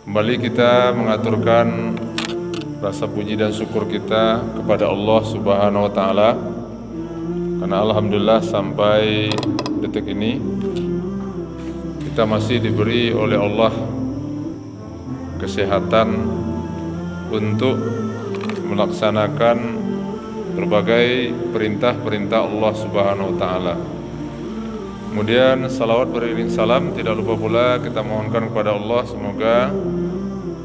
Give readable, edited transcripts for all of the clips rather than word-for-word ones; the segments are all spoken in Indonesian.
Kembali kita mengaturkan rasa puji dan syukur kita kepada Allah Subhanahu wa taala, karena alhamdulillah sampai detik ini kita masih diberi oleh Allah kesehatan untuk melaksanakan berbagai perintah-perintah Allah Subhanahu wa taala. Kemudian salawat beriring salam, tidak lupa pula kita mohonkan kepada Allah semoga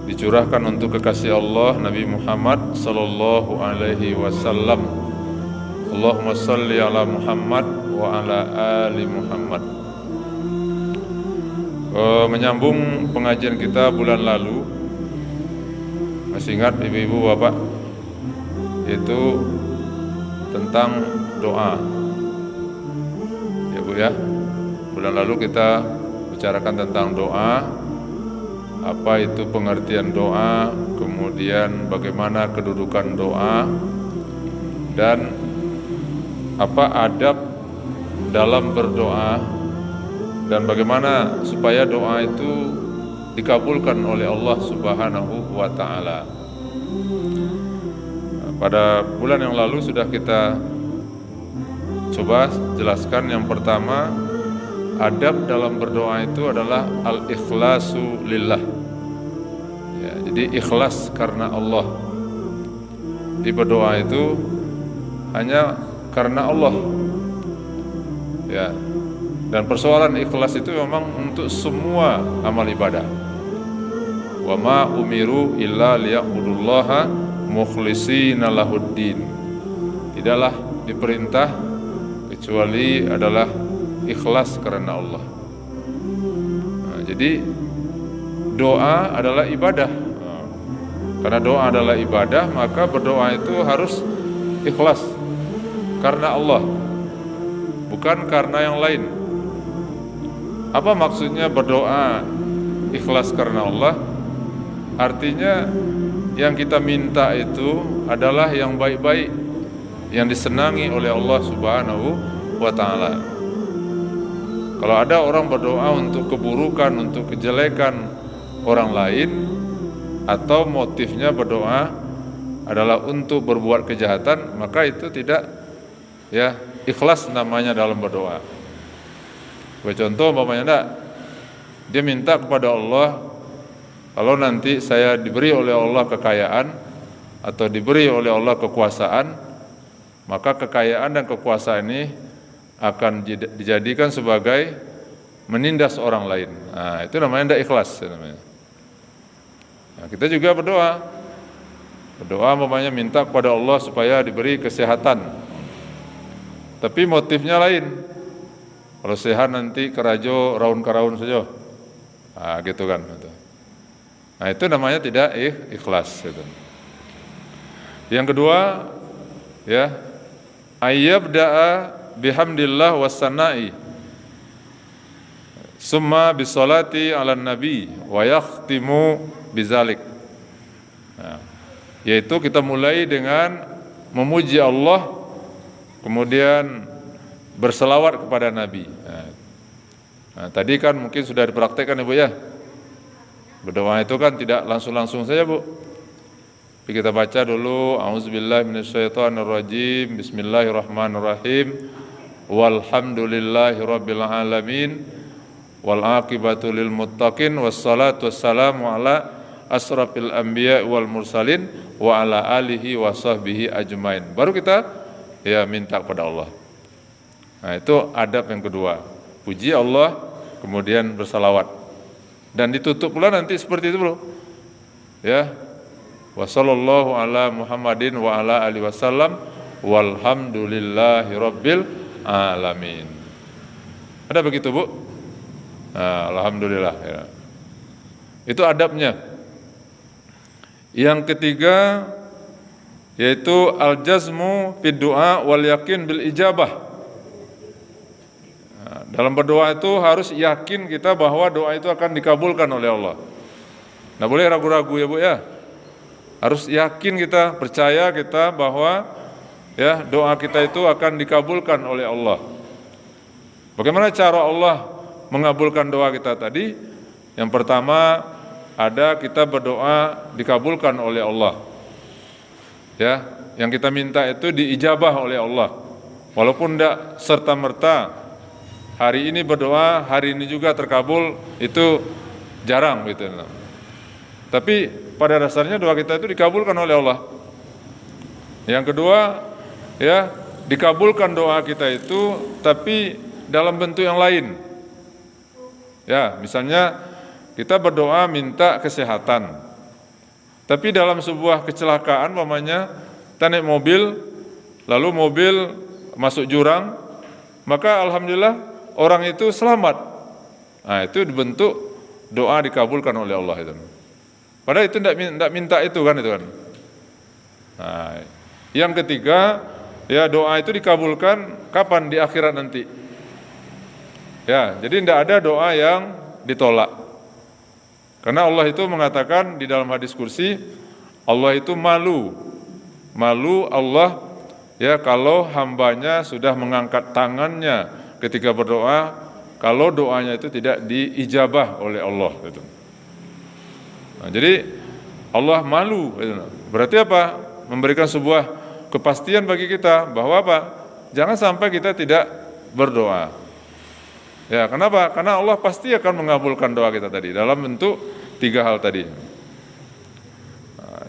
dicurahkan untuk kekasih Allah Nabi Muhammad sallallahu alaihi wasallam. Allahumma salli ala Muhammad wa ala ali Muhammad. Menyambung pengajian kita bulan lalu, masih ingat ibu-ibu bapak, yaitu tentang doa, ya bu ya. Bulan lalu kita bicarakan tentang doa, apa itu pengertian doa, kemudian bagaimana kedudukan doa, dan apa adab dalam berdoa, dan bagaimana supaya doa itu dikabulkan oleh Allah Subhanahu wa taala. Pada bulan yang lalu sudah kita coba jelaskan. Yang pertama, adab dalam berdoa itu adalah al-ikhlasu lillah. Ya, jadi ikhlas karena Allah. Di berdoa itu hanya karena Allah. Ya. Dan persoalan ikhlas itu memang untuk semua amal ibadah. Wa ma umiru illa liya'budullaha mukhlishina lahuddin. Tidaklah diperintah kecuali adalah ikhlas karena Allah. Nah, jadi doa adalah ibadah. Karena doa adalah ibadah, maka berdoa itu harus ikhlas karena Allah, bukan karena yang lain. Apa maksudnya berdoa ikhlas karena Allah? Artinya yang kita minta itu adalah yang baik-baik, yang disenangi oleh Allah Subhanahu wa taala. Kalau ada orang berdoa untuk keburukan, untuk kejelekan orang lain, atau motifnya berdoa adalah untuk berbuat kejahatan, maka itu tidak ya ikhlas namanya dalam berdoa. Contoh umpamanya enggak, dia minta kepada Allah, kalau nanti saya diberi oleh Allah kekayaan atau diberi oleh Allah kekuasaan, maka kekayaan dan kekuasaan ini akan dijadikan sebagai menindas orang lain. Nah, itu namanya tidak ikhlas. Namanya. Nah, kita juga berdoa umpamanya minta kepada Allah supaya diberi kesehatan, tapi motifnya lain. Kalau sehat nanti kerajo raun-karaun saja, gitu kan. Nah, itu namanya tidak ikhlas. Gitu. Yang kedua, ya, ayyabda'a bihamdillah wassana'i summa bisolati ala nabi wa yakhtimu bizalik. Nah, yaitu kita mulai dengan memuji Allah, kemudian berselawat kepada Nabi. Nah, tadi kan mungkin sudah dipraktekkan Ibu ya. Berdoa itu kan tidak langsung-langsung saja Bu. Tapi kita baca dulu, auzubillahi minasyaitonirrajim, bismillahirrahmanirrahim, walhamdulillahi rabbil alamin, wal aqibatu lil muttaqin, wassalatu wassalamu ala asrafil anbiya wal mursalin wa ala alihi wa sahbihi ajmain. Baru kita ya minta kepada Allah. Nah, itu adab yang kedua. Puji Allah, kemudian bersalawat. Dan ditutup pula nanti seperti itu, Bro. Ya. Wa sallallahu ala Muhammadin wa ala alihi wasallam walhamdulillahi rabbil alamin. Ada begitu, Bu? Nah, alhamdulillah ya. Itu adabnya. Yang ketiga yaitu al-jazmu fid du'a wal yakin bil ijabah. Nah, dalam berdoa itu harus yakin kita bahwa doa itu akan dikabulkan oleh Allah. Nah, boleh ragu-ragu ya Bu ya. Harus yakin kita, percaya kita bahwa ya doa kita itu akan dikabulkan oleh Allah. Bagaimana cara Allah mengabulkan doa kita tadi? Yang pertama, ada kita berdoa dikabulkan oleh Allah. Ya, yang kita minta itu diijabah oleh Allah. Walaupun tidak serta-merta hari ini berdoa, hari ini juga terkabul, itu jarang gitu. Tapi pada dasarnya doa kita itu dikabulkan oleh Allah. Yang kedua, ya, dikabulkan doa kita itu tapi dalam bentuk yang lain. Ya, misalnya kita berdoa minta kesehatan. Tapi dalam sebuah kecelakaan, umpamanya kita naik mobil, lalu mobil masuk jurang, maka alhamdulillah orang itu selamat. Nah, itu dibentuk doa dikabulkan oleh Allah itu. Padahal itu tidak minta itu kan. Nah, yang ketiga, ya, doa itu dikabulkan kapan? Di akhirat nanti. Ya, jadi tidak ada doa yang ditolak. Karena Allah itu mengatakan di dalam hadis kursi, Allah itu malu Allah, ya, kalau hambanya sudah mengangkat tangannya ketika berdoa, kalau doanya itu tidak diijabah oleh Allah gitu. Nah, jadi Allah malu gitu. Berarti apa? Memberikan sebuah kepastian bagi kita bahwa apa? Jangan sampai kita tidak berdoa. Ya, kenapa? Karena Allah pasti akan mengabulkan doa kita tadi dalam bentuk 3 hal tadi.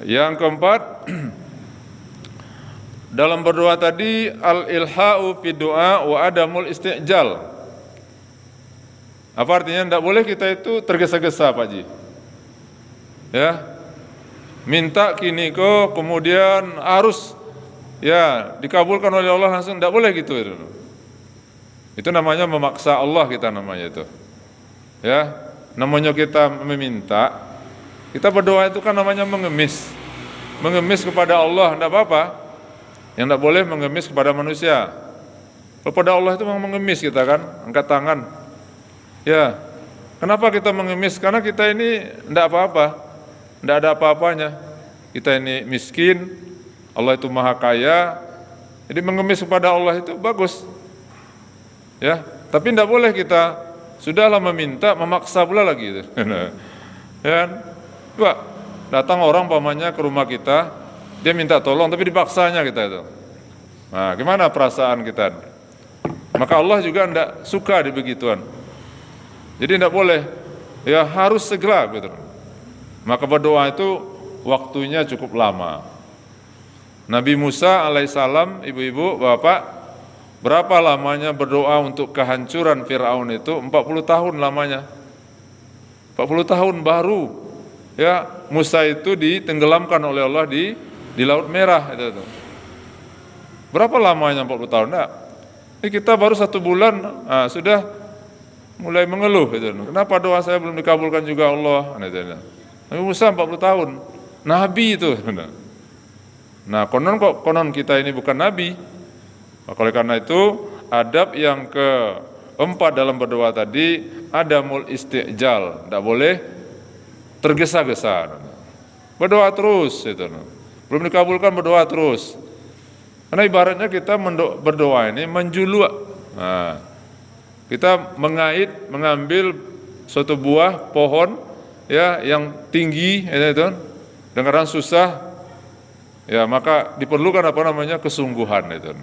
Yang keempat, dalam berdoa tadi al-ilha'u fi doa wa adamul isti'jal. Apa artinya? Tidak boleh kita itu tergesa-gesa, Pak Ji. Ya, minta kini kok kemudian harus, ya, dikabulkan oleh Allah langsung, tidak boleh gitu. Itu namanya memaksa Allah, kita namanya itu. Ya, namanya kita meminta, kita berdoa itu kan namanya mengemis. Mengemis kepada Allah, tidak apa-apa. Yang tidak boleh mengemis kepada manusia. Kepada Allah itu memang mengemis kita kan, angkat tangan. Ya, kenapa kita mengemis? Karena kita ini tidak apa-apa, tidak ada apa-apanya. Kita ini miskin, Allah itu maha kaya. Jadi mengemis kepada Allah itu bagus. Ya, tapi tidak boleh kita sudahlah meminta, memaksa pula lagi. Ya, coba datang orang pamannya ke rumah kita, dia minta tolong tapi dipaksanya kita itu. Nah, gimana perasaan kita? Maka Allah juga tidak suka di begituan. Jadi tidak boleh, ya harus segera gitu. Maka berdoa itu waktunya cukup lama. Nabi Musa alaihissalam, ibu-ibu, bapak, berapa lamanya berdoa untuk kehancuran Fir'aun itu? 40 tahun lamanya. 40 tahun baru, ya, Musa itu ditenggelamkan oleh Allah di Laut Merah itu. Berapa lamanya 40 tahun? Nah, ini kita baru 1 bulan, sudah mulai mengeluh gitu. Kenapa doa saya belum dikabulkan juga Allah? Nabi Musa 40 tahun, Nabi itu. Nah, konon kita ini bukan Nabi. Oleh karena itu, adab yang keempat dalam berdoa tadi, adamul isti'jal, tidak boleh tergesa-gesa. Berdoa terus itu. Belum dikabulkan berdoa terus. Karena ibaratnya kita berdoa ini menjuluk. Nah, kita mengambil suatu buah pohon, ya, yang tinggi itu, dan karena susah, ya, maka diperlukan kesungguhan itu.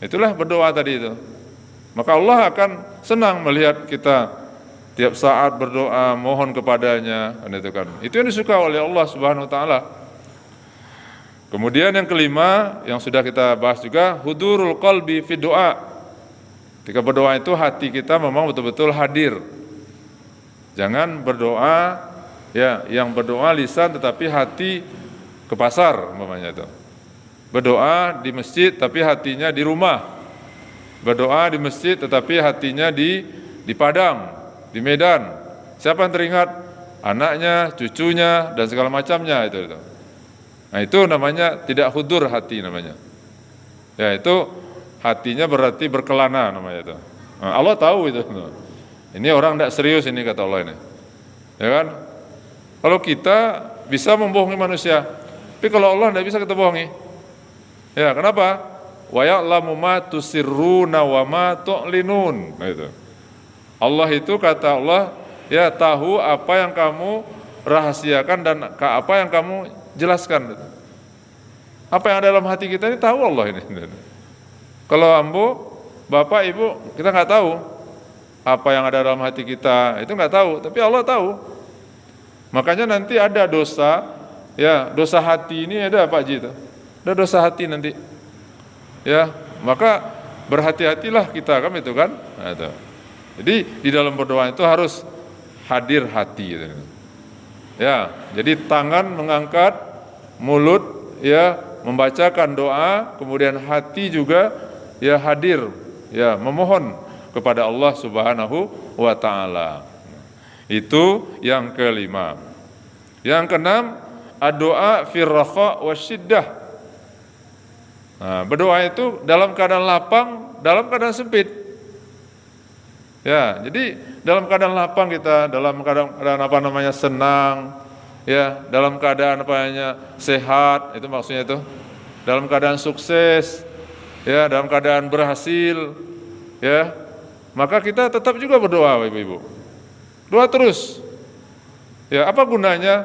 Itulah berdoa tadi itu. Maka Allah akan senang melihat kita tiap saat berdoa, mohon kepadanya, Itu yang disuka oleh Allah Subhanahu wa taala. Kemudian yang kelima, yang sudah kita bahas juga, hudurul qalbi fi doa. Ketika berdoa itu hati kita memang betul-betul hadir. Jangan berdoa, ya, yang berdoa lisan tetapi hati ke pasar umpamanya itu. Berdoa di masjid tapi hatinya di rumah. Berdoa di masjid tetapi hatinya di padang, di medan. Siapa yang teringat? Anaknya, cucunya, dan segala macamnya itu. Nah, itu namanya tidak hudur hati namanya. Ya, itu hatinya berarti berkelana namanya itu. Nah, Allah tahu itu. Ini orang tidak serius ini, kata Allah ini. Ya kan? Kalau kita bisa membohongi manusia, tapi kalau Allah tidak bisa kita bohongi. Ya, kenapa? Wa ya'lamu ma tusirruna wa ma tu'linun. Nah, itu. Allah itu, kata Allah, ya, tahu apa yang kamu rahasiakan dan apa yang kamu jelaskan. Apa yang ada dalam hati kita ini tahu Allah ini. Kalau ambo, bapak, ibu, kita nggak tahu apa yang ada dalam hati kita, itu nggak tahu, tapi Allah tahu. Makanya nanti ada dosa, ya dosa hati ini ada Pak Ji itu, ada dosa hati nanti, ya maka berhati-hatilah kita kan itu kan. Nah, itu. Jadi di dalam berdoa itu harus hadir hati, gitu. Ya, jadi tangan mengangkat, mulut ya membacakan doa, kemudian hati juga ya hadir, ya memohon kepada Allah Subhanahu wa Ta'ala. Itu yang kelima. Yang keenam, ad-doa fir raqa wasyiddah. Nah, berdoa itu dalam keadaan lapang, dalam keadaan sempit. Ya, jadi dalam keadaan lapang kita, dalam keadaan senang, ya, dalam keadaan sehat, itu maksudnya itu. Dalam keadaan sukses, ya, dalam keadaan berhasil, ya. Maka kita tetap juga berdoa, Ibu-ibu. Doa terus. Ya, apa gunanya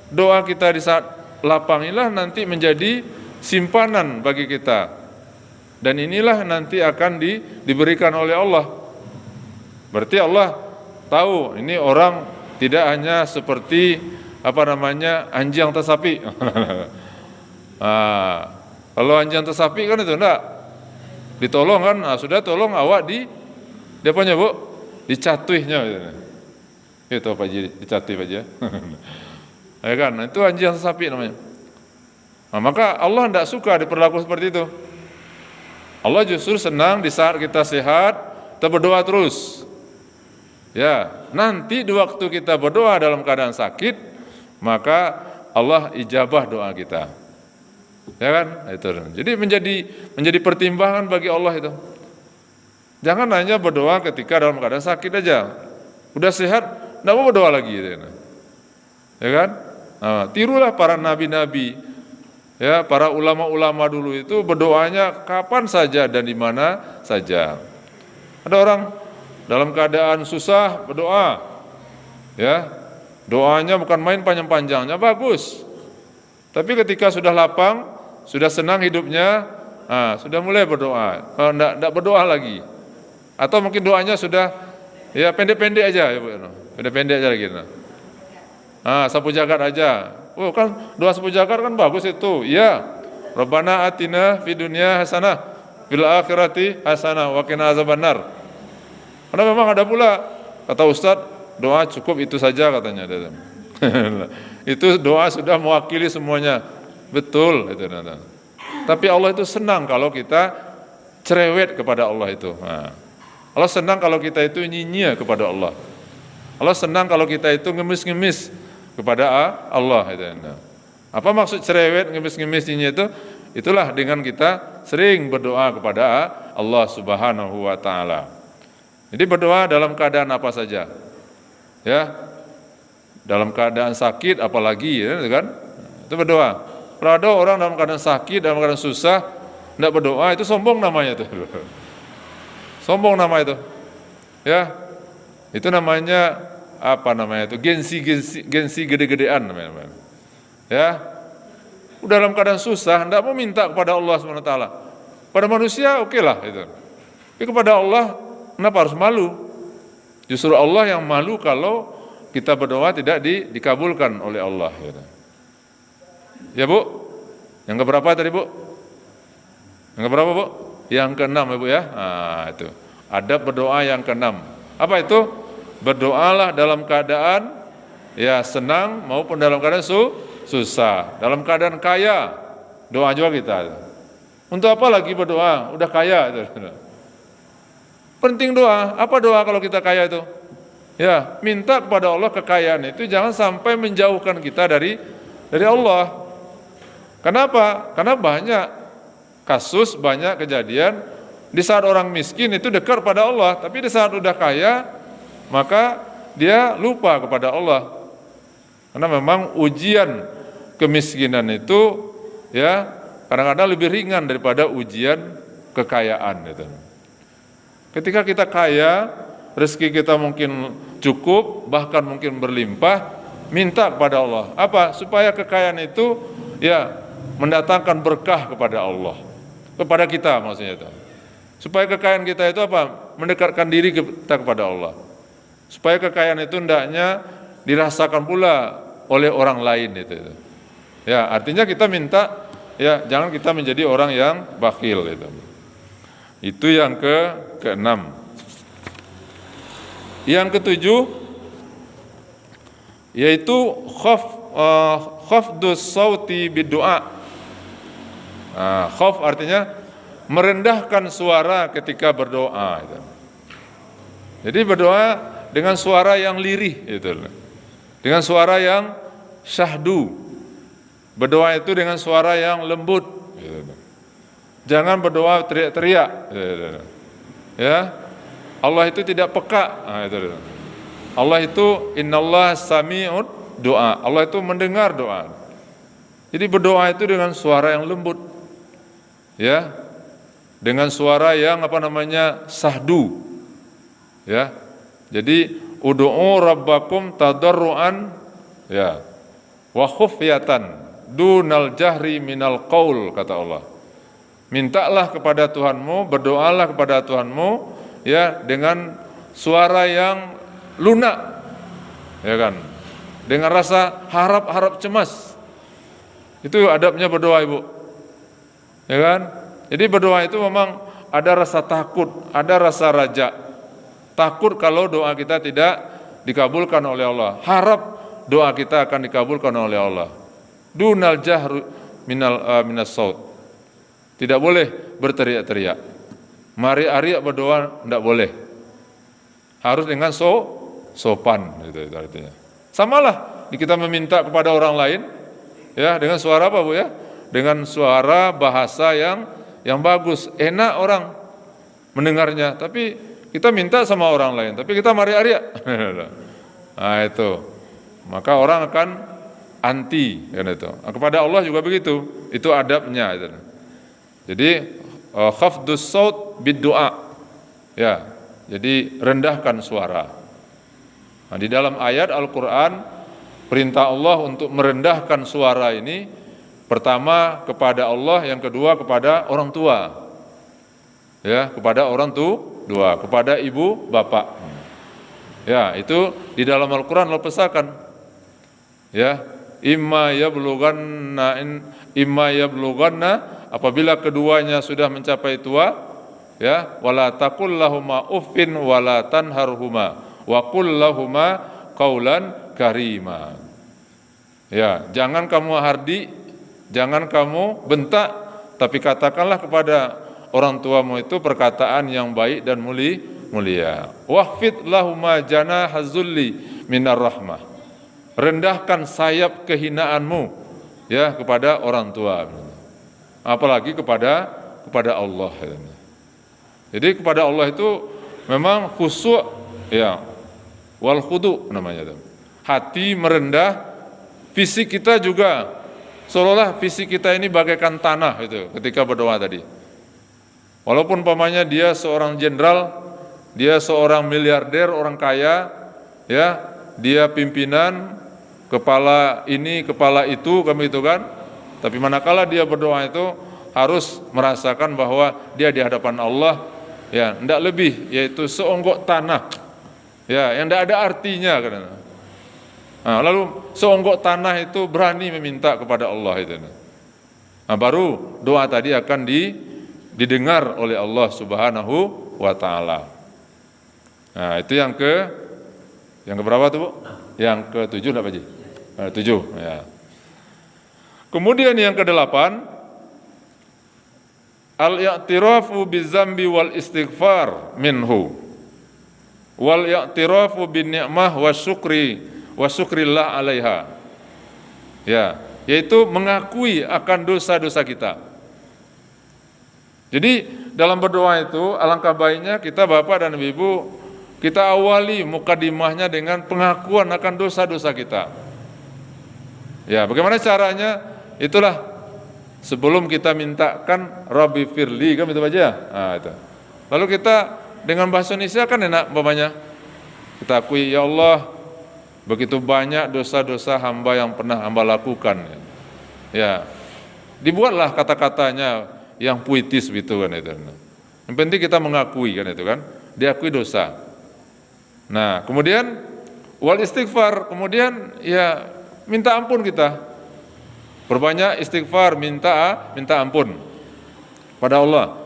doa kita di saat lapang inilah nanti menjadi simpanan bagi kita. Dan inilah nanti akan diberikan oleh Allah. Berarti Allah tahu ini orang tidak hanya seperti anjing yang tersapi. Nah, kalau anjing tersapi kan itu enggak ditolong kan, nah, sudah tolong awak dia punya Bu, dicatuhnya gitu. Itu Pak Ji, dicatuh Pak Ji ya. Ya kan, itu anjing tersapi namanya. Nah, maka Allah tidak suka diperlaku seperti itu. Allah justru senang di saat kita sehat, kita berdoa terus. Ya, nanti di waktu kita berdoa dalam keadaan sakit, maka Allah ijabah doa kita. Ya kan? Itu. Jadi menjadi pertimbangan bagi Allah itu. Jangan hanya berdoa ketika dalam keadaan sakit aja. Udah sehat, enggak mau berdoa lagi gitu. Ya kan? Nah, tirulah para nabi-nabi. Ya, para ulama-ulama dulu itu berdoanya kapan saja dan di mana saja. Ada orang dalam keadaan susah berdoa. Ya. Doanya bukan main panjang-panjangnya, bagus. Tapi ketika sudah lapang, sudah senang hidupnya, sudah mulai berdoa. Enggak berdoa lagi. Atau mungkin doanya sudah ya pendek-pendek aja, ya Bu. Pendek-pendek aja lagi. Sapu jagat aja. Oh kan doa sapu jagat kan bagus itu. Iya. Rabbana atina fid dunya hasanah fil akhirati hasanah wa qina azabannar. Karena memang ada pula kata Ustadz, doa cukup itu saja katanya. Itu doa sudah mewakili semuanya. Betul itu. Tapi Allah itu senang kalau kita cerewet kepada Allah itu. Allah senang kalau kita itu nyinyir kepada Allah. Allah senang kalau kita itu ngemis-ngemis kepada Allah. Apa maksud cerewet, ngemis-ngemis nyinyir itu? Itulah dengan kita sering berdoa kepada Allah Subhanahu wa Ta'ala. Jadi berdoa dalam keadaan apa saja. Ya. Dalam keadaan sakit apalagi ya kan? Itu berdoa. Kalau ada orang dalam keadaan sakit, dalam keadaan susah, tidak berdoa, itu sombong namanya itu. Sombong nama itu. Ya. Itu namanya gengsi gede-gedean namanya. Ya. Udah dalam keadaan susah, tidak mau minta kepada Allah SWT. Pada manusia oke lah itu. Tapi kepada Allah kenapa harus malu? Justru Allah yang malu kalau kita berdoa tidak dikabulkan oleh Allah. Gitu. Ya Bu, yang keberapa tadi Bu? Yang keberapa Bu? Yang keenam ya Bu ya. Itu. Adab berdoa yang keenam. Apa itu? Berdoalah dalam keadaan ya senang maupun dalam keadaan susah. Dalam keadaan kaya, doa juga kita. Untuk apa lagi berdoa? Udah kaya itu. Penting doa. Apa doa kalau kita kaya itu? Ya, minta kepada Allah kekayaan itu jangan sampai menjauhkan kita dari Allah. Kenapa? Karena banyak kasus, banyak kejadian di saat orang miskin itu dekat pada Allah, tapi di saat udah kaya maka dia lupa kepada Allah. Karena memang ujian kemiskinan itu ya kadang-kadang lebih ringan daripada ujian kekayaan itu. Ketika kita kaya, rezeki kita mungkin cukup, bahkan mungkin berlimpah, minta kepada Allah. Apa? Supaya kekayaan itu ya mendatangkan berkah kepada Allah, kepada kita maksudnya itu. Supaya kekayaan kita itu apa? Mendekatkan diri kita kepada Allah. Supaya kekayaan itu hendaknya dirasakan pula oleh orang lain itu. Ya, artinya kita minta ya jangan kita menjadi orang yang bakhil itu. Itu yang keenam. Yang ketujuh yaitu khafdus sauti bidu'a. Khaf artinya merendahkan suara ketika berdoa itu. Jadi berdoa dengan suara yang lirih itu. Dengan suara yang syahdu. Berdoa itu dengan suara yang lembut gitu. Jangan berdoa teriak-teriak gitu. Ya. Allah itu tidak peka. Itu. Allah itu innallaha sami'ud doa. Allah itu mendengar doa. Jadi berdoa itu dengan suara yang lembut. Ya. Dengan suara yang sahdu. Ya. Jadi ud'u rabbakum tadarruan ya wa khufyatan dunal jahri minal qaul, kata Allah. Mintalah kepada Tuhanmu, berdoalah kepada Tuhanmu ya dengan suara yang lunak. Ya kan? Dengan rasa harap-harap cemas. Itu adabnya berdoa, Ibu. Ya kan? Jadi berdoa itu memang ada rasa takut, ada rasa raja. Takut kalau doa kita tidak dikabulkan oleh Allah. Harap doa kita akan dikabulkan oleh Allah. Dunal jahru minas saut. Tidak boleh berteriak-teriak. Mari-ariak berdoa tidak boleh. Harus dengan sopan itu artinya. Samalah kita meminta kepada orang lain ya dengan suara apa, Bu ya? Dengan suara bahasa yang bagus, enak orang mendengarnya, tapi kita minta sama orang lain, tapi kita mari-ariak. Nah itu, maka orang akan anti kan itu. Nah, kepada Allah juga begitu, itu adabnya. Itu. Jadi khafdus saut bid-du'a. Ya, jadi rendahkan suara. Nah, di dalam ayat Al-Qur'an perintah Allah untuk merendahkan suara ini pertama kepada Allah, yang kedua kepada orang tua. Ya, kepada orang tua, kepada ibu, bapak. Ya, itu di dalam Al-Qur'an Allah pesankan. Ya, imma yablughanna apabila keduanya sudah mencapai tua, ya, wala taqul lahuma uffin wala tanharhuma wa qul lahuma qaulan karima. Ya, jangan kamu hardi, jangan kamu bentak, tapi katakanlah kepada orang tuamu itu perkataan yang baik dan mulia. Wahfid lahuma janahaz zulli minar rahmah. Rendahkan sayap kehinaanmu ya kepada orang tua. Apalagi kepada Allah. Jadi kepada Allah itu memang khusyuk ya, wal khudu namanya. Hati merendah, fisik kita juga seolah-olah fisik kita ini bagaikan tanah itu ketika berdoa tadi. Walaupun umpamanya dia seorang jenderal, dia seorang miliarder, orang kaya, ya, dia pimpinan, kepala ini, kepala itu, kami itu kan. Tapi manakala dia berdoa itu harus merasakan bahwa dia di hadapan Allah, ya, tidak lebih, yaitu seonggok tanah, ya, yang tidak ada artinya. Nah, lalu seonggok tanah itu berani meminta kepada Allah itu. Nah, baru doa tadi akan didengar oleh Allah Subhanahu wa taala. Nah, itu yang keberapa tuh, Bu? Yang ke-7 enggak, Pak Ji? 7, ya. Kemudian yang ke-8, al-i'tirafu bizambi wal istighfar minhu. Wal i'tirafu bin ni'mah wa syukrillah 'alaiha. Ya, yaitu mengakui akan dosa-dosa kita. Jadi dalam berdoa itu alangkah baiknya kita Bapak dan Ibu, kita awali mukadimahnya dengan pengakuan akan dosa-dosa kita. Ya, bagaimana caranya? Itulah sebelum kita mintakan Rabbi firli, kan itu aja. Nah, itu. Lalu kita dengan bahasa Indonesia kan enak umpamanya. Kita akui, ya Allah, begitu banyak dosa-dosa hamba yang pernah hamba lakukan. Ya, dibuatlah kata-katanya yang puitis gitu kan itu. Yang penting kita mengakui kan itu kan, diakui dosa. Nah, kemudian wal istighfar, kemudian ya minta ampun kita. Perbanyak istighfar, minta ampun pada Allah.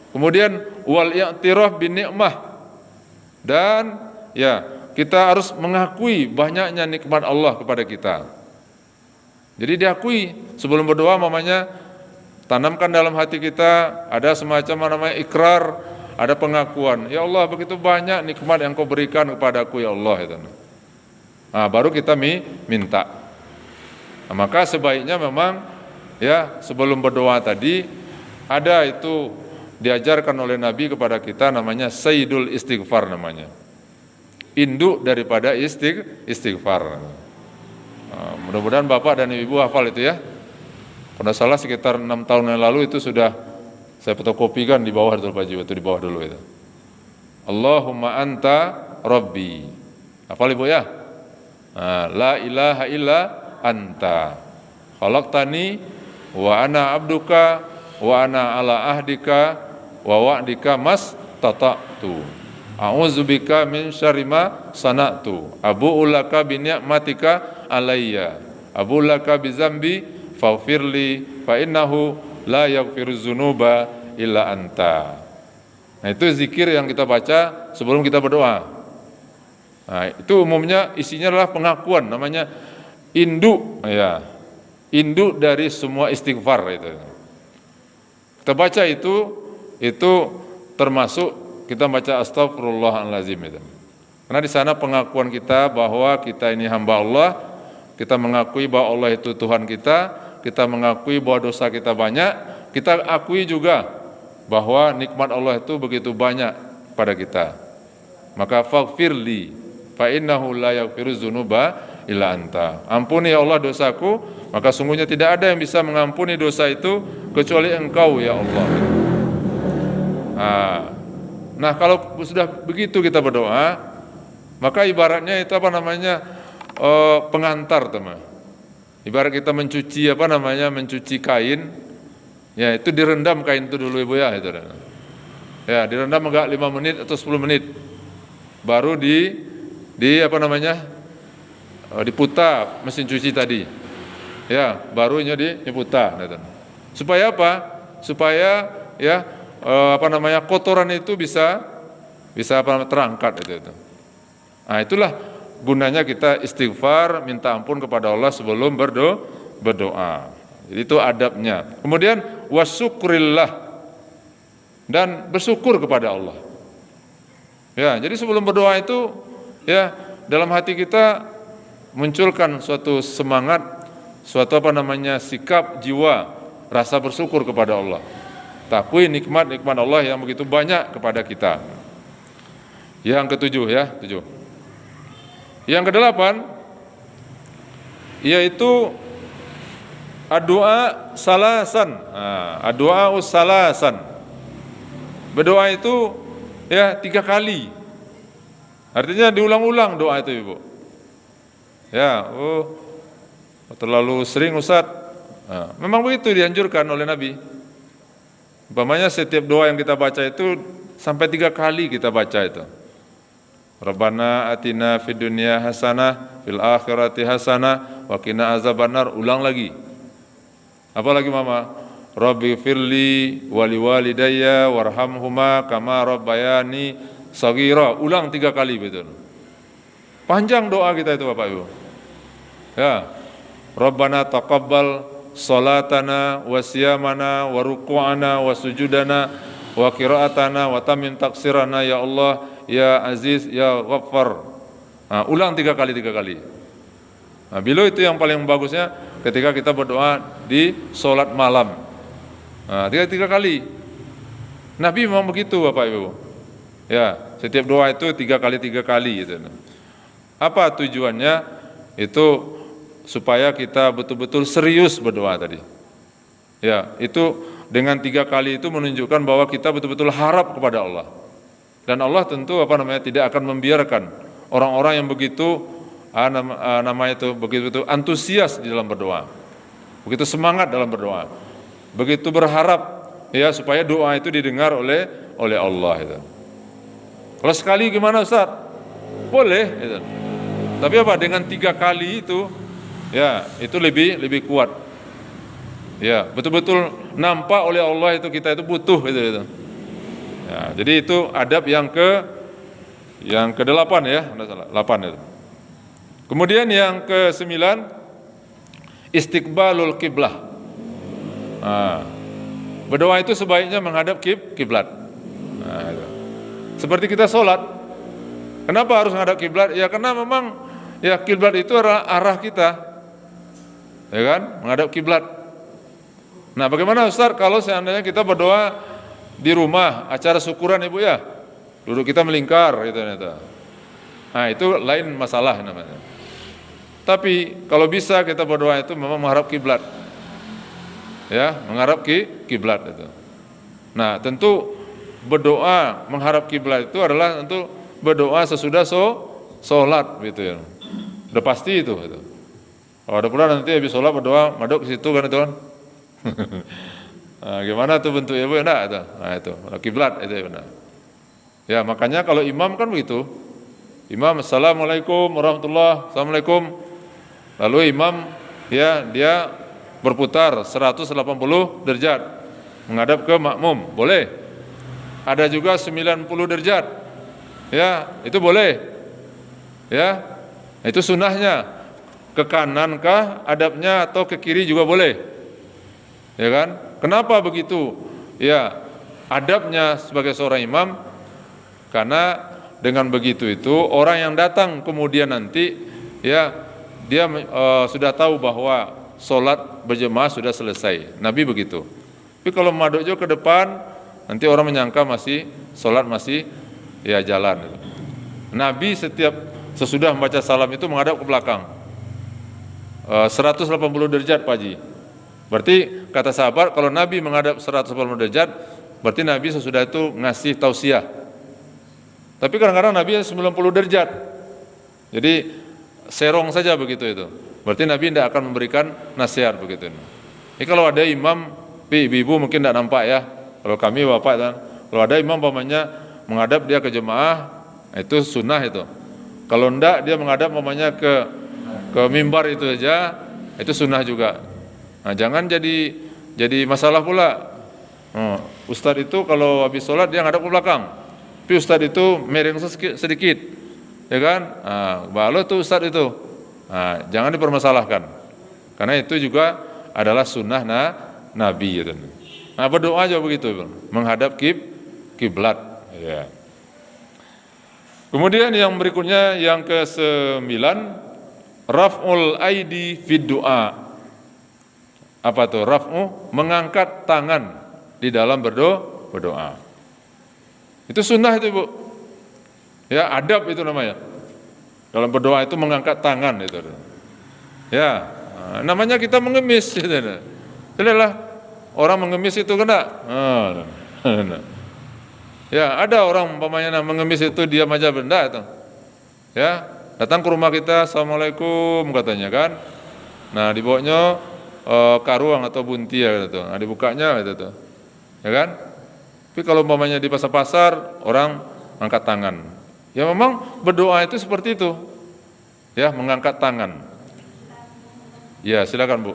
Kemudian wal i'tiraf bin ni'mah, dan ya kita harus mengakui banyaknya nikmat Allah kepada kita. Jadi diakui sebelum berdoa, mamanya tanamkan dalam hati kita ada semacam namanya ikrar, ada pengakuan. Ya Allah, begitu banyak nikmat yang Kau berikan kepadaku ya Allah itu. Nah, baru kita minta. Nah, maka sebaiknya memang ya sebelum berdoa tadi ada itu diajarkan oleh Nabi kepada kita, namanya Sayyidul Istighfar namanya. Induk daripada istighfar. Mudah-mudahan Bapak dan Ibu hafal itu ya. Kalau salah sekitar 6 tahun yang lalu itu sudah saya fotokopikan di bawah itu Pak Jiwa, itu di bawah dulu itu. Allahumma anta rabbi. Hafal Ibu ya? La ilaha illa anta khalaqtani wa ana abduka wa ana ala ahdika wa wa'dika mastata'tu. A'udzubika min syarri ma sana'tu. Abu'u laka bi ni'matika alayya. Abu'u laka bi dzambi faghfirli fa innahu la yaghfiruz dzunuba illa anta. Nah, itu zikir yang kita baca sebelum kita berdoa. Nah, itu umumnya isinya adalah pengakuan, namanya induk ya. Induk dari semua istighfar itu. Kita baca itu termasuk kita baca astagfirullahaladzim itu. Karena di sana pengakuan kita bahwa kita ini hamba Allah, kita mengakui bahwa Allah itu Tuhan kita mengakui bahwa dosa kita banyak, kita akui juga bahwa nikmat Allah itu begitu banyak pada kita. Maka faghfirli fa innahu la yaghfiruz dzunuba illa anta. Ampuni ya Allah dosaku, maka sungguhnya tidak ada yang bisa mengampuni dosa itu kecuali Engkau ya Allah. Nah, kalau sudah begitu kita berdoa, maka ibaratnya itu pengantar teman. Ibarat kita mencuci mencuci kain, ya itu direndam kain itu dulu Ibu ya itu. Ya, direndam agak 5 menit atau 10 menit. Baru diputar mesin cuci tadi. Ya, barunya diputar gitu. Supaya apa? Supaya ya kotoran itu bisa terangkat itu. Nah, itulah gunanya kita istighfar, minta ampun kepada Allah sebelum berdoa. Jadi itu adabnya. Kemudian wasyukrillah, dan bersyukur kepada Allah. Ya, jadi sebelum berdoa itu ya dalam hati kita munculkan suatu semangat, suatu sikap jiwa, rasa bersyukur kepada Allah. Takui nikmat-nikmat Allah yang begitu banyak kepada kita. Yang ketujuh ya, 7. Yang kedelapan yaitu doa salasan. Doa salasan. Berdoa itu ya 3 kali. Artinya diulang-ulang doa itu Ibu. Ya, terlalu sering Ustaz. Memang begitu dianjurkan oleh Nabi. Umpamanya setiap doa yang kita baca itu sampai 3 kali kita baca itu. Rabbana atina fid dunya hasanah fil akhirati hasanah wa qina azabannar. Ulang lagi. Apa lagi Mama? Rabbi firli wa liwalidayya warhamhuma kama rabbayani shaghira. Ulang 3 kali betul. Panjang doa kita itu Bapak Ibu. Ya. Rabbana taqabbal salatana wa siyamana wa ruku'ana wa sujudana wa qira'atana wa tamin taksirana ya Allah ya Aziz ya Ghaffar. Ulang 3 kali. Bila itu yang paling bagusnya ketika kita berdoa di sholat malam. 3 kali. Nabi memang begitu Bapak Ibu. Ya, setiap doa itu 3 kali gitu. Apa tujuannya? Itu supaya kita betul-betul serius berdoa tadi. Ya, itu dengan 3 kali itu menunjukkan bahwa kita betul-betul harap kepada Allah. Dan Allah tentu tidak akan membiarkan orang-orang yang begitu namanya itu begitu antusias di dalam berdoa, begitu semangat dalam berdoa, begitu berharap ya supaya doa itu didengar oleh Allah itu. Kalau sekali gimana Ustaz? Boleh itu. Tapi apa dengan 3 kali itu ya itu lebih kuat. Ya, betul-betul nampak oleh Allah itu kita itu butuh itu. Ya, jadi itu adab yang ke-8 ya, enggak salah, 8 itu. Kemudian yang ke-9 istiqbalul kiblah. Nah, berdoa itu sebaiknya menghadap kiblat. Nah, itu. Seperti kita sholat, kenapa harus menghadap kiblat? Ya karena memang ya kiblat itu arah kita, ya kan, menghadap kiblat. Nah, bagaimana Ustaz kalau seandainya kita berdoa di rumah, acara syukuran Ibu ya, duduk kita melingkar gitu. Nah, itu lain masalah namanya. Tapi kalau bisa kita berdoa itu memang menghadap kiblat. Ya, menghadap kiblat itu. Nah, tentu berdoa menghadap kiblat itu adalah tentu berdoa sesudah sholat gitu ya. Udah pasti itu. Kalau ada pula nanti habis sholat berdoa maduk ke situ kan itu kan. Nah, gimana tuh bentuknya Bu? Enggak itu. Nah, itu kiblat itu ya benar. Ya, makanya kalau imam kan begitu. Imam assalamualaikum warahmatullahi assalamualaikum. Lalu imam ya dia berputar 180 derajat menghadap ke makmum, boleh. Ada juga 90 derajat. Ya, itu boleh. Ya. Itu sunnahnya. Ke kanan kah adabnya atau ke kiri juga boleh. Ya kan? Kenapa begitu? Ya, adabnya sebagai seorang imam karena dengan begitu itu orang yang datang kemudian nanti ya dia sudah tahu bahwa sholat berjemaah sudah selesai. Nabi begitu. Tapi kalau maduknya ke depan, nanti orang menyangka masih sholat masih ya jalan. Nabi sesudah membaca salam itu menghadap ke belakang. 180 derajat Pak Haji. Berarti kata sahabat kalau Nabi menghadap 180 derajat, berarti Nabi sesudah itu ngasih tausiah. Tapi kadang-kadang Nabi 90 derajat. Jadi serong saja begitu itu. Berarti Nabi tidak akan memberikan nasihat begitu. Ini kalau ada imam, ibu-ibu mungkin tidak nampak ya. Kalau kami bapak kan, kalau ada imam pamannya menghadap dia ke jemaah, itu sunnah itu. Kalau enggak dia menghadap pamannya ke mimbar itu saja, itu sunnah juga. Nah, jangan jadi masalah pula. Ustadz itu kalau habis sholat dia ngadap ke belakang. Tapi Ustadz itu mereng sedikit, ya kan? Balu tuh Ustadz itu. Jangan dipermasalahkan, karena itu juga adalah sunnah Nabi. Gitu. Nah, berdoa aja begitu, menghadap kiblat. Ya. Kemudian yang berikutnya yang ke-9, raf'ul aidi fid du'a. Apa tuh? Raf'u, mengangkat tangan di dalam berdoa. Itu sunnah itu Bu. Ya, adab itu namanya. Dalam berdoa itu mengangkat tangan itu. Ya, namanya kita mengemis gitu. Itulah orang mengemis itu kena. Ya, ada orang umpamanya mengemis itu diam aja benda itu. Ya, datang ke rumah kita, assalamualaikum katanya kan. Nah, dibawanya karuang atau bunti ya gitu. Nah, dibukanya gitu tuh. Ya kan? Tapi kalau umpamanya di pasar-pasar orang angkat tangan. Ya memang berdoa itu seperti itu. Ya, mengangkat tangan. Ya, silakan Bu.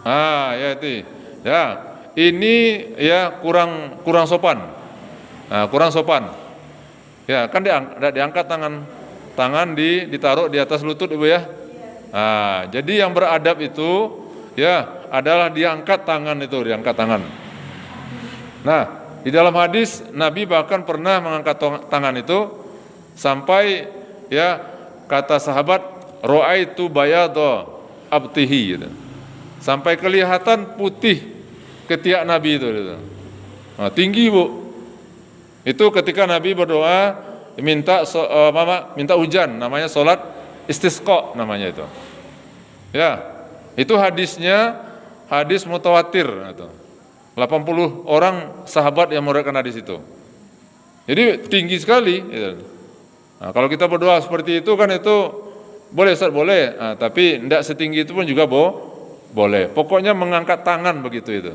Ya itu. Ya, ini ya kurang sopan. Nah, kurang sopan. Ya, kan diangkat tangan ditaruh di atas lutut Ibu ya. Jadi yang beradab itu ya adalah diangkat tangan. Nah, di dalam hadis Nabi bahkan pernah mengangkat tangan itu sampai ya kata sahabat ra'aitu bayadha abtihi gitu. Sampai kelihatan putih ketiak Nabi itu gitu. Nah, tinggi Bu. Itu ketika Nabi berdoa minta hujan, namanya sholat istisqa namanya itu. Ya, itu hadis mutawatir itu. 80 orang sahabat yang meriwayatkan hadis itu. Jadi tinggi sekali. Gitu. Nah, kalau kita berdoa seperti itu kan itu boleh Ustaz, boleh. Nah, tapi tidak setinggi itu pun juga boleh. Pokoknya mengangkat tangan begitu itu.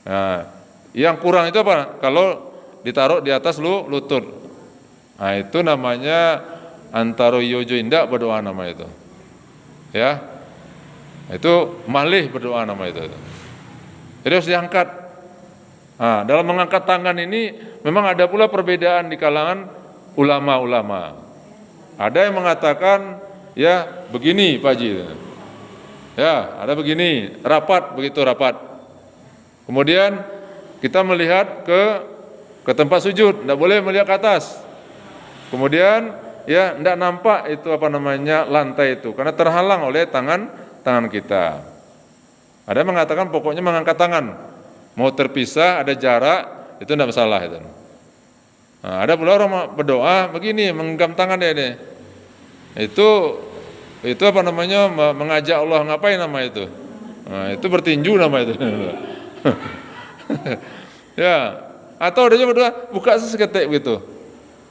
Nah, yang kurang itu apa? Kalau ditaruh di atas lutut. Nah, itu namanya antaro yojo indak berdoa nama itu. Ya. Itu malih berdoa nama itu. Jadi harus diangkat. Nah, dalam mengangkat tangan ini memang ada pula perbedaan di kalangan ulama-ulama. Ada yang mengatakan ya begini Pak Haji. Ya, ada begini, rapat, begitu rapat. Kemudian kita melihat ke tempat sujud, tidak boleh melihat ke atas. Kemudian ya tidak nampak itu apa namanya lantai itu karena terhalang oleh tangan kita. Ada yang mengatakan pokoknya mengangkat tangan, mau terpisah ada jarak itu tidak masalah itu. Nah, ada pula orang berdoa begini menggenggam tangan dia. Itu apa namanya mengajak Allah ngapain nama itu? Nah, itu bertinju nama itu. Ya, atau dia berdoa buka seketik begitu.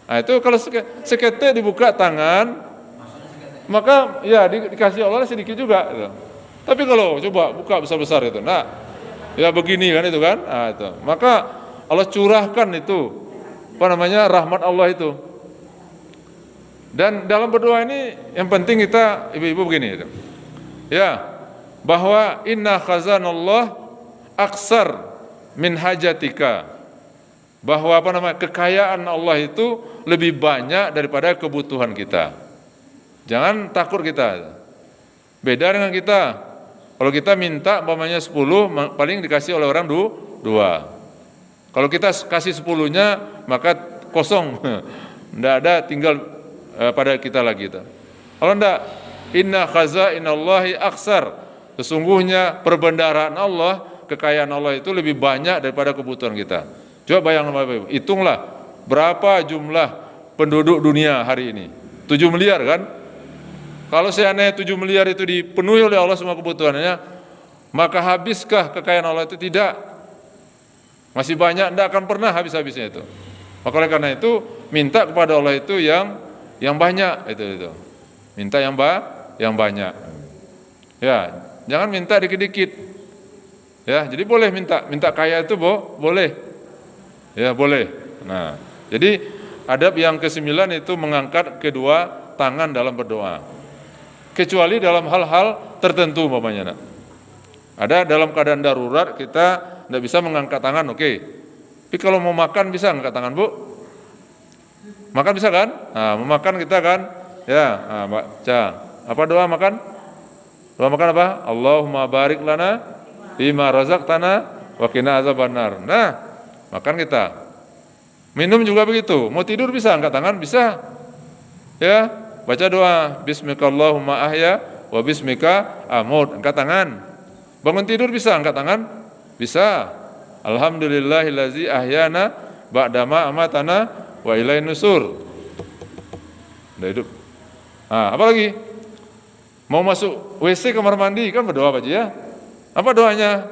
Nah, itu kalau seketik dibuka tangan, maka ya dikasih Allah sedikit juga. Gitu. Tapi kalau coba buka besar-besar itu, nah, ya begini kan itu kan, nah, itu. Maka Allah curahkan itu, apa namanya rahmat Allah itu. Dan dalam berdoa ini yang penting kita ibu-ibu begini, gitu. Ya, bahwa inna khazanallah aksar min hajatika. Bahwa apa namanya kekayaan Allah itu lebih banyak daripada kebutuhan kita. Jangan takut kita. Beda dengan kita. Kalau kita minta umpamanya 10, paling dikasih oleh orang 2. Kalau kita kasih 10-nya, maka kosong. Tidak ada, tinggal pada kita lagi. Kalau tidak, inna khazainallahi aksar. Sesungguhnya perbendaharaan Allah, kekayaan Allah itu lebih banyak daripada kebutuhan kita. Coba bayangkan Bapak Ibu, hitunglah berapa jumlah penduduk dunia hari ini. 7 miliar kan? Kalau seandainya 7 miliar itu dipenuhi oleh Allah semua kebutuhannya, maka habiskah kekayaan Allah itu? Tidak. Masih banyak, tidak akan pernah habis-habisnya itu. Maka oleh karena itu, minta kepada Allah itu yang banyak itu. Minta yang banyak. Ya, jangan minta dikit-dikit. Ya, jadi boleh minta kaya itu boleh. Ya, boleh. Nah, jadi adab yang ke-9 itu mengangkat kedua tangan dalam berdoa. Kecuali dalam hal-hal tertentu umpamanya. Ada dalam keadaan darurat kita tidak bisa mengangkat tangan, oke. Tapi kalau mau makan bisa angkat tangan, Bu? Makan bisa kan? Nah, mau makan kita kan? Ya, nah, baca. Apa doa makan? Doa makan apa? Allahumma barik lana bima razaqtana wa qina azabannar. Nah, makan kita. Minum juga begitu. Mau tidur bisa angkat tangan? Bisa. Ya, baca doa bismikallahumma ahya wa bismika amut. Angkat tangan. Bangun tidur bisa angkat tangan? Bisa. Alhamdulillahillazi ahyana ba'dama amatana wa ilaihin nusur. Udah hidup. Nah, apa lagi? Mau masuk WC kamar mandi kan berdoa Pak Haji ya? Apa doanya?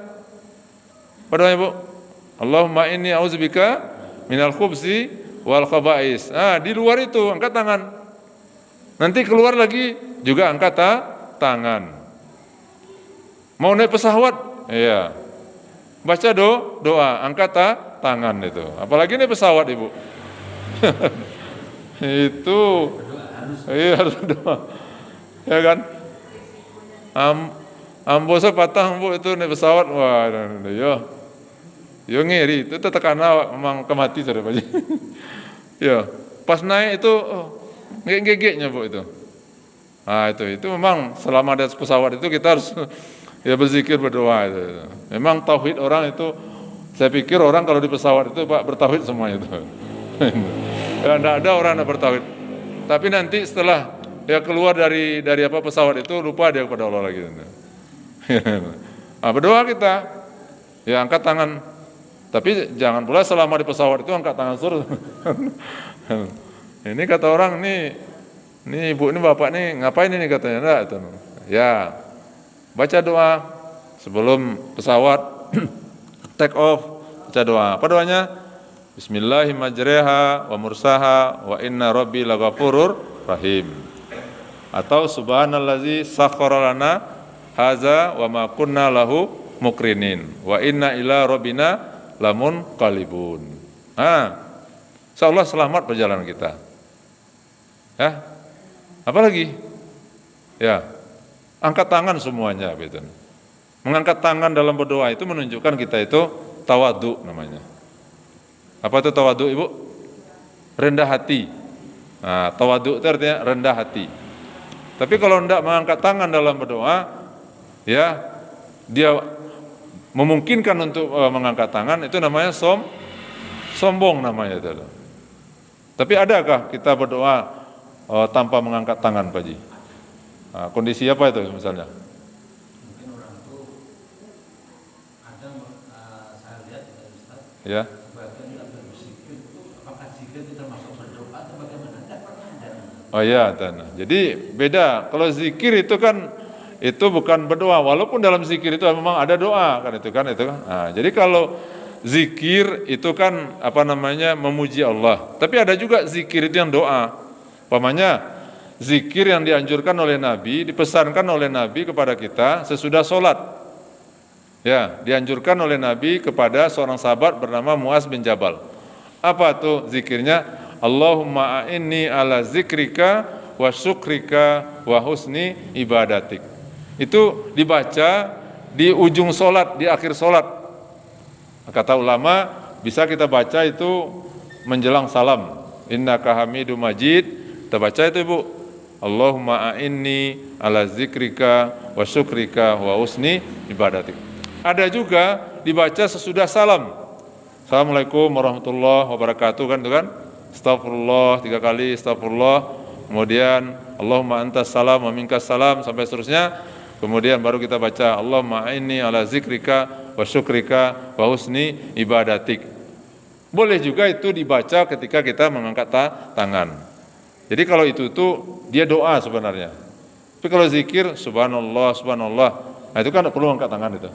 Apa doanya Bu? Allahumma inni auzubika minal khubsi wal khaba'is. Nah, di luar itu angkat tangan. Nanti keluar lagi juga angkat tangan. Mau naik pesawat? Iya. Baca doa, angkat tangan itu. Apalagi naik pesawat Ibu. Itu iya harus doa. Ya kan? Ambosa patah Bu itu naik pesawat. Wah, yo ngeri, itu tekan awak memang kemati sudah Pak Haji. Ya, pas naik itu ngegeknya Bu itu. Nah, itu memang selama di atas pesawat itu kita harus ya berzikir berdoa itu. Memang tauhid orang itu saya pikir orang kalau di pesawat itu Pak bertauhid semua itu. Ya enggak ada orang yang bertauhid. Tapi nanti setelah dia keluar dari apa pesawat itu lupa dia kepada Allah lagi. Nah, berdoa kita. Ya angkat tangan. Tapi jangan pula selama di pesawat itu angkat tangan suruh. Ini kata orang nih ibu ini bapak nih ngapain ini katanya? Enggak, itu. Ya, baca doa sebelum pesawat take off, baca doa. Apa doanya? Bismillahirrahmanirrahim wa mursaha wa inna rabbi laghafurur rahim. Atau subhanallazi sakhkhara lana haza wa ma kunna lahu mukrinin wa inna ila rabbina lamunqalibun. Insyaallah selamat perjalanan kita. Ya. Apa lagi? Ya. Angkat tangan semuanya gitu. Mengangkat tangan dalam berdoa itu menunjukkan kita itu tawadhu namanya. Apa itu tawadhu, Ibu? Rendah hati. Nah, tawadhu itu artinya rendah hati. Tapi kalau tidak mengangkat tangan dalam berdoa, ya dia memungkinkan untuk mengangkat tangan, itu namanya sombong namanya itu. Tapi adakah kita berdoa tanpa mengangkat tangan, Pak Ji? Nah, kondisi apa itu misalnya? Mungkin orang itu ada saya lihat Ustaz. Ya. Oh iya, jadi beda. Kalau zikir itu kan itu bukan berdoa, walaupun dalam zikir itu memang ada doa kan itu kan. Nah, jadi kalau zikir itu kan memuji Allah. Tapi ada juga zikir itu yang doa. Umpamanya zikir yang dianjurkan oleh Nabi, dipesankan oleh Nabi kepada kita sesudah sholat. Ya, dianjurkan oleh Nabi kepada seorang sahabat bernama Muaz bin Jabal. Apa tuh zikirnya? Allahumma a'inni ala zikrika wa syukrika wa husni ibadatik. Itu dibaca di ujung sholat, di akhir sholat. Kata ulama, bisa kita baca itu menjelang salam. Innaka hamidum majid. Kita baca itu, Ibu. Allahumma a'inni ala zikrika wa syukrika wa husni ibadatik. Ada juga dibaca sesudah salam. Assalamualaikum warahmatullahi wabarakatuh kan itu kan? Astagfirullah 3 kali, astagfirullah. Kemudian Allahumma antas salam wa minkas salam sampai seterusnya. Kemudian baru kita baca Allahumma a'inni ala zikrika wa syukrika wa husni ibadatik. Boleh juga itu dibaca ketika kita mengangkat tangan. Jadi kalau itu dia doa sebenarnya. Tapi kalau zikir subhanallah, subhanallah, nah itu kan perlu angkat tangan itu.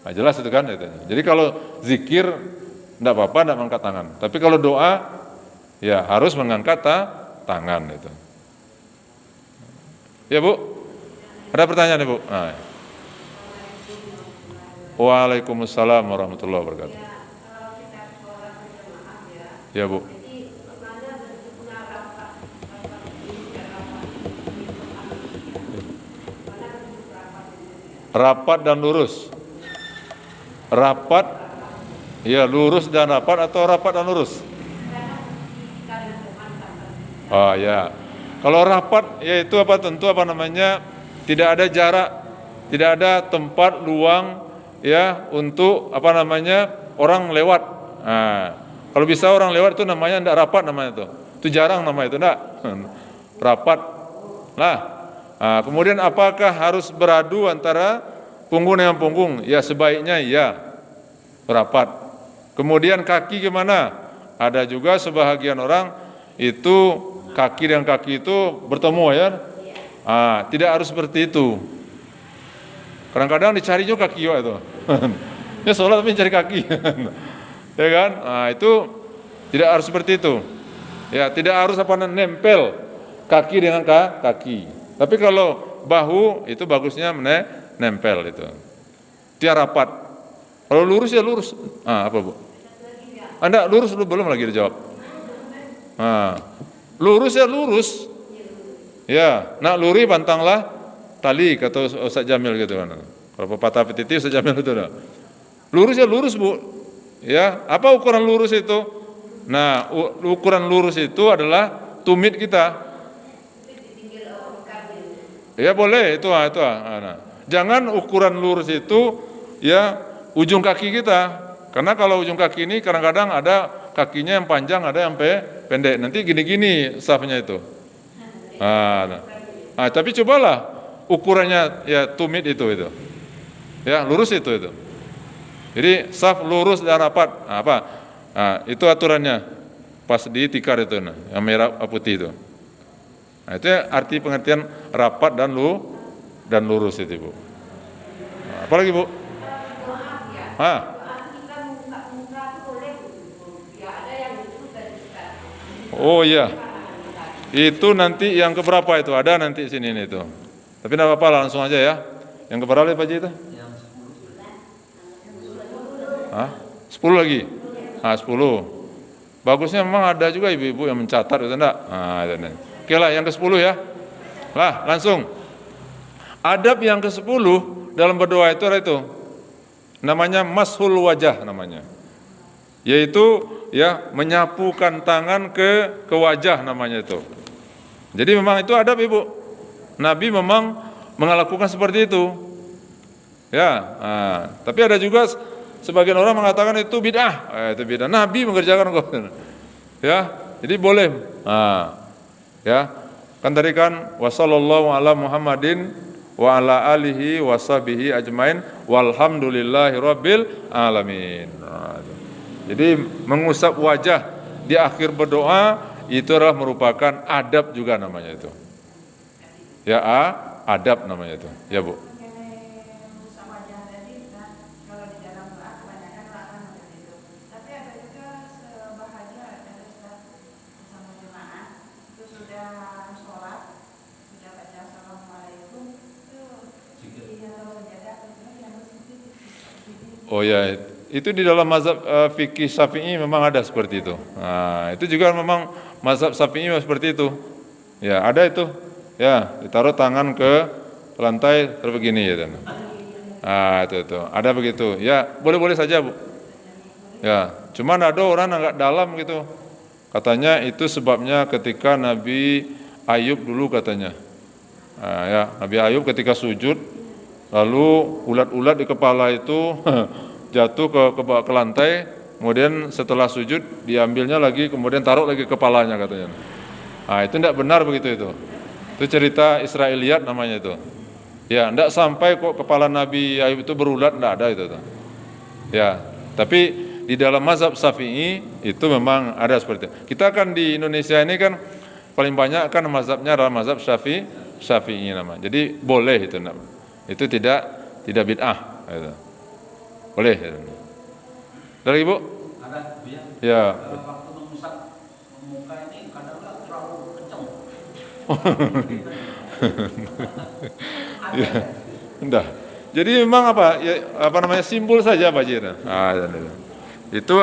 Nah, jelas itu kan itu. Jadi kalau zikir enggak apa-apa enggak mengangkat tangan. Tapi kalau doa ya harus mengangkat tangan itu. Ya, Bu. Ada pertanyaan, Ibu? Nah. Waalaikumsalam warahmatullahi wabarakatuh. Ya, Bu. Rapat dan lurus. Rapat, ya lurus dan rapat atau rapat dan lurus? Oh ya, kalau rapat yaitu tentu tidak ada jarak, tidak ada tempat luang ya untuk orang lewat. Nah, kalau bisa orang lewat itu namanya tidak rapat namanya itu jarang namanya itu tidak rapat lah. Nah, kemudian apakah harus beradu antara punggung dengan punggung? Ya sebaiknya ya rapat. Kemudian kaki gimana? Ada juga sebahagian orang itu kaki dengan kaki itu bertemu ya. Tidak harus seperti itu. Kadang-kadang dicari juga kaki itu. Ya sholat tapi cari kaki. Ya kan? Nah, itu tidak harus seperti itu. Ya, tidak harus nempel kaki dengan kaki. Tapi kalau bahu itu bagusnya nempel itu. Dia rapat. Kalau lurus ya lurus. Apa, Bu? Anda lurus belum lagi dijawab. Lurus ya lurus. Ya, nak luri pantanglah tali kata Ustaz Jamil gitu kan. Kalau pepatah petiti Ustaz Jamil itu dah. Lurus ya lurus, Bu. Ya, apa ukuran lurus itu? Nah, ukuran lurus itu adalah tumit kita. Ya boleh itu. Nah. Jangan ukuran lurus itu ya ujung kaki kita. Karena kalau ujung kaki ini kadang-kadang ada kakinya yang panjang, ada yang pendek. Nanti gini-gini safnya itu. Tapi cobalah ukurannya ya tumit itu. Ya, lurus itu. Jadi saf lurus dan rapat. Itu aturannya. Pas di tikar itu yang merah putih itu. Nah, itu arti pengertian rapat dan lurus itu, Bu. Apalagi, Bu? Oh iya, itu nanti yang keberapa itu? Ada nanti sini nih itu. Tapi tidak apa-apa, langsung aja ya. Yang keberapa Pak Haji itu? Yang 10. Hah? 10 lagi? Ah, 10. Bagusnya memang ada juga ibu-ibu yang mencatat itu enggak? Ah, itu. Oke lah, yang ke-10 ya. Lah, langsung. Adab yang ke-10 dalam berdoa itu ada itu. Namanya mashul wajah namanya. Yaitu ya menyapukan tangan ke wajah namanya itu. Jadi memang itu adab Ibu. Nabi memang melakukan seperti itu. Ya, tapi ada juga sebagian orang mengatakan itu bid'ah. Itu bid'ah. Nabi mengerjakan kok. Ya, jadi boleh. Ya, kan tadi kan wasallallahu ala Muhammadin wa ala alihi wa sahbihi ajmain walhamdulillahi rabbil alamin. Jadi mengusap wajah di akhir berdoa itu adalah merupakan adab juga namanya itu. Ya, adab namanya itu. Ya, Bu. Oh ya, itu di dalam mazhab fikih Syafi'i memang ada seperti itu. Nah, itu juga memang mazhab Syafi'i seperti itu. Ya, ada itu. Ya, ditaruh tangan ke lantai terus begini ya. Itu. Ada begitu. Ya, boleh-boleh saja, Bu. Ya, cuman ada orang agak dalam gitu. Katanya itu sebabnya ketika Nabi Ayub dulu katanya. Ya, Nabi Ayub ketika sujud lalu ulat-ulat di kepala itu jatuh ke lantai, kemudian setelah sujud diambilnya lagi, kemudian taruh lagi kepalanya katanya. Itu tidak benar begitu itu. Itu cerita Israiliyat namanya itu. Ya, tidak sampai kok kepala Nabi Ayub itu berulat, tidak ada itu. Ya, tapi di dalam mazhab Syafi'i itu memang ada seperti itu. Kita kan di Indonesia ini kan paling banyak kan mazhabnya adalah mazhab Syafi'i namanya. Jadi boleh itu namanya. Itu tidak bid'ah gitu. Boleh gitu. Dari Ibu? Ada Bu ya. Ya. Waktu mengusap muka ini kadang-kadang terlalu kencang. Ya. Enggak. Jadi memang simbol saja Pak Haji. Itu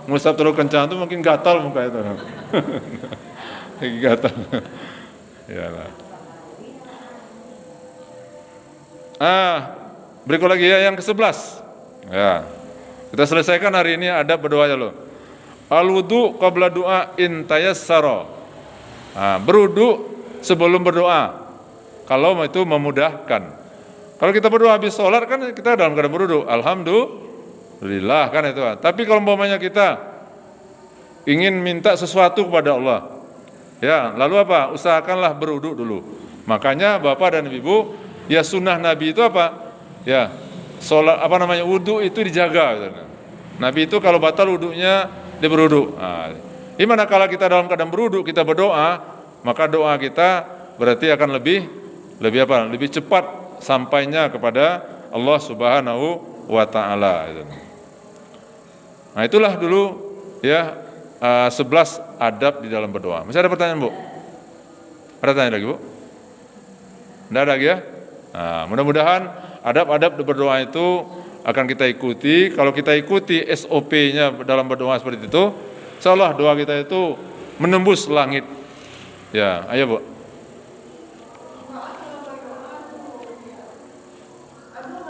ngusap terlalu kencang itu mungkin gatal muka itu. Gatal. Iyalah. Berikut lagi ya yang ke-11. Ya. Kita selesaikan hari ini adab berdoa ya loh. Al-wudu qabla du'a in tayassara. Berwudu sebelum berdoa. Kalau itu memudahkan. Kalau kita berdoa habis sholat kan kita dalam keadaan berwudu. Alhamdulillah kan itu. Tapi kalau umpamanya kita ingin minta sesuatu kepada Allah. Ya, lalu apa? Usahakanlah berwudu dulu. Makanya Bapak dan Ibu, ya sunnah Nabi itu apa? Ya, sholat wudu itu dijaga. Nabi itu kalau batal wudunya dia berwudu. Gimana kalau kita dalam keadaan berwudu kita berdoa, maka doa kita berarti akan lebih cepat sampainya kepada Allah Subhanahu wa taala. Nah, itulah dulu ya 11 adab di dalam berdoa. Masih ada pertanyaan, Bu? Ada tanya lagi, Bu? Tidak ada lagi ya? Mudah-mudahan adab-adab berdoa itu akan kita ikuti. Kalau kita ikuti SOP-nya dalam berdoa seperti itu, insyaallah doa kita itu menembus langit. Ya, ayo Bu.